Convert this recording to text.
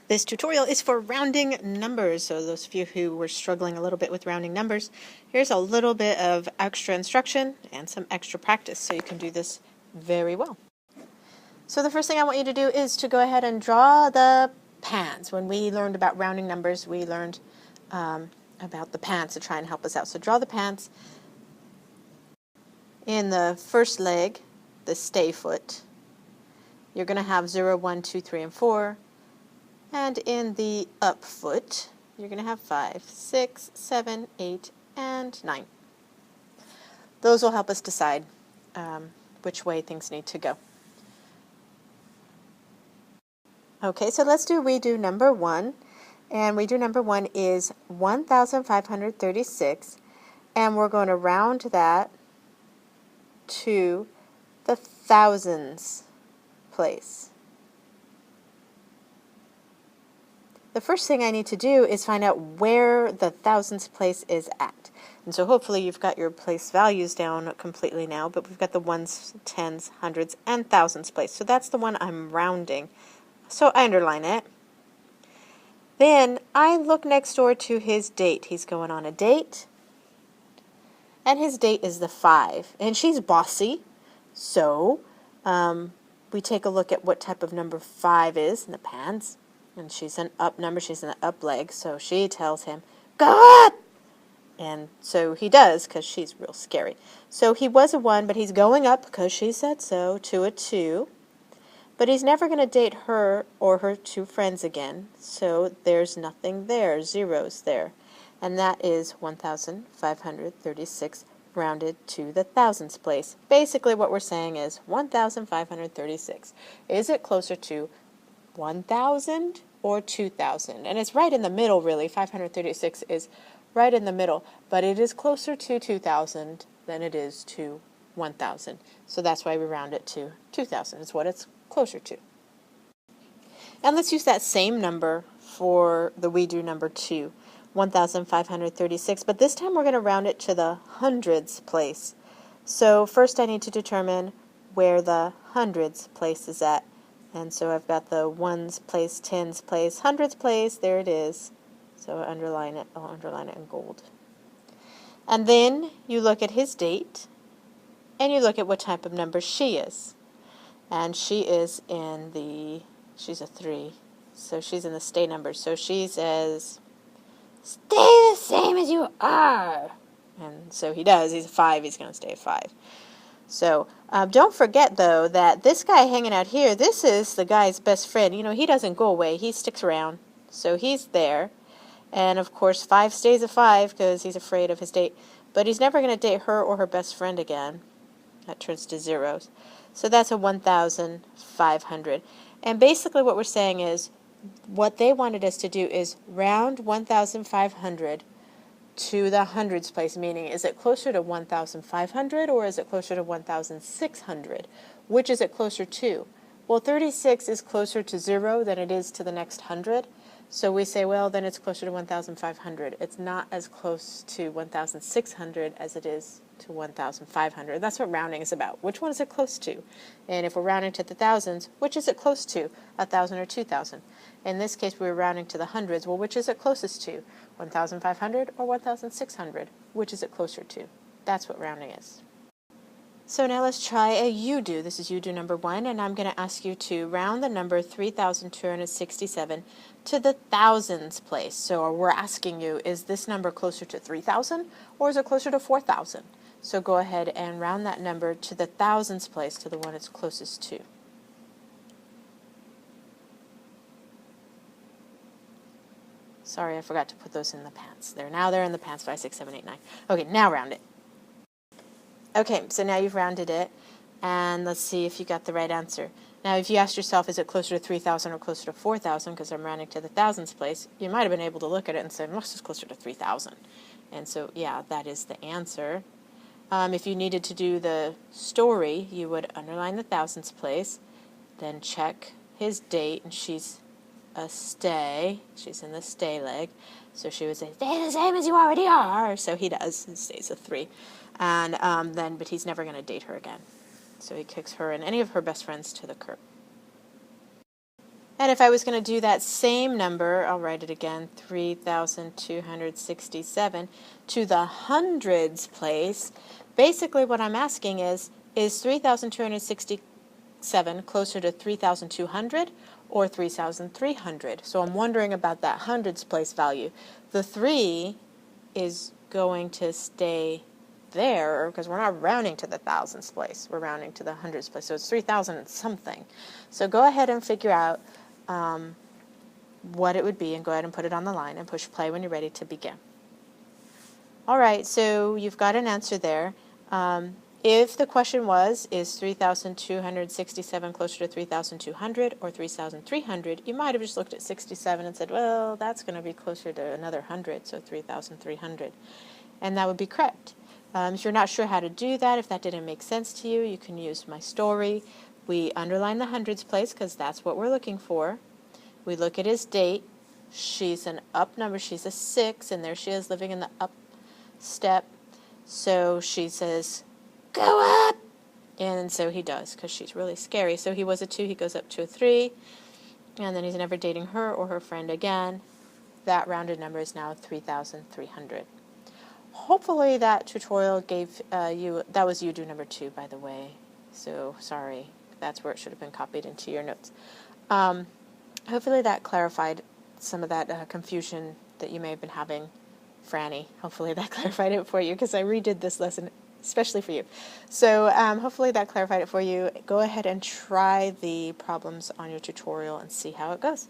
This tutorial is for rounding numbers, so those of you who were struggling a little bit with rounding numbers, here's a little bit of extra instruction and some extra practice so you can do this very well. So the first thing I want you to do is to go ahead and draw the pans. When we learned about rounding numbers, we learned about the pans to try and help us out. So draw the pans in the first leg, the stay foot. You're going to have 0, 1, 2, 3, and 4. And in the up foot, you're going to have 5, 6, 7, 8, and 9. Those will help us decide which way things need to go. Okay, so let's do redo number 1. And redo number 1 is 1,536. And we're going to round that to the thousands place. The first thing I need to do is find out where the thousands place is at. And so hopefully you've got your place values down completely now, but we've got the ones, tens, hundreds, and thousands place. So that's the one I'm rounding. So I underline it. Then I look next door to his date. He's going on a date. And his date is the 5. And she's bossy. So we take a look at what type of number 5 is in the pans. And she's an up number, she's in the up leg, so she tells him, "Go up!" And so he does, because she's real scary. So he was a 1, but he's going up, because she said so, to a 2. But he's never going to date her or her 2 friends again, so there's nothing there, zeros there. And that is 1,536 rounded to the thousands place. Basically what we're saying is 1,536. Is it closer to 1,000 or 2,000? And it's right in the middle, really. 536 is right in the middle, but it is closer to 2,000 than it is to 1,000. So that's why we round it to 2,000. It's what it's closer to. And let's use that same number for the we do number 2, 1,536, but this time we're going to round it to the hundreds place. So first I need to determine where the hundreds place is at. And so I've got the ones place, tens place, hundreds place, there it is. So I underline it, I'll underline it in gold. And then you look at his date, and you look at what type of number she is. And she is in the, she's a 3, so she's in the stay number. So she says, "Stay the same as you are." And so he does, he's a 5, he's going to stay a 5. So don't forget, though, that this guy hanging out here, this is the guy's best friend. You know, he doesn't go away. He sticks around. So he's there. And, of course, 5 stays a 5 because he's afraid of his date. But he's never going to date her or her best friend again. That turns to zeros. So that's a 1,500. And basically what we're saying is what they wanted us to do is round 1,500 to the hundreds place, meaning is it closer to 1,500 or is it closer to 1,600? Which is it closer to? Well, 36 is closer to 0 than it is to the next 100. So we say, well, then it's closer to 1,500. It's not as close to 1,600 as it is to 1,500. That's what rounding is about. Which one is it close to? And if we're rounding to the thousands, which is it close to? 1,000 or 2,000? In this case, we were rounding to the hundreds. Well, which is it closest to? 1,500 or 1,600? Which is it closer to? That's what rounding is. So now let's try a you do. This is you do number 1, and I'm going to ask you to round the number 3,267 to the thousands place. So we're asking you, is this number closer to 3,000 or is it closer to 4,000? So go ahead and round that number to the thousands place, to the one it's closest to. Sorry, I forgot to put those in the pants. Now they're in the pants, 5, 6, 7, 8, 9. Okay, now round it. Okay, so now you've rounded it, and let's see if you got the right answer. Now, if you asked yourself, is it closer to 3,000 or closer to 4,000, because I'm rounding to the thousands place, you might have been able to look at it and say, well, it's closer to 3,000. And so, yeah, that is the answer. If you needed to do the story, you would underline the thousands place, then check his date, and she's a stay. She's in the stay leg. So she would say, "Stay the same as you already are." So he does. He stays a 3. And but he's never going to date her again. So he kicks her and any of her best friends to the curb. And if I was going to do that same number, I'll write it again, 3,267, to the hundreds place, basically what I'm asking is 3,267 closer to 3,200 or 3,300? So I'm wondering about that hundreds place value. The 3 is going to stay there because we're not rounding to the thousands place. We're rounding to the hundreds place. So it's 3,000 and something. So go ahead and figure out what it would be and go ahead and put it on the line and push play when you're ready to begin. All right, so you've got an answer there. If the question was, is 3,267 closer to 3,200 or 3,300, you might have just looked at 67 and said, well, that's going to be closer to another 100, so 3,300. And that would be correct. If you're not sure how to do that, if that didn't make sense to you, you can use my story. We underline the hundreds place because that's what we're looking for. We look at his date. She's an up number. She's a 6, and there she is living in the up step. So she says, go up! And so he does because she's really scary. So he was a 2. He goes up to a 3. And then he's never dating her or her friend again. That rounded number is now 3,300. Hopefully that tutorial gave you, that was UDO number 2, by the way. So sorry. That's where it should have been copied into your notes. Hopefully that clarified some of that confusion that you may have been having, Franny. Hopefully that clarified it for you because I redid this lesson especially for you. So hopefully that clarified it for you. Go ahead and try the problems on your tutorial and see how it goes.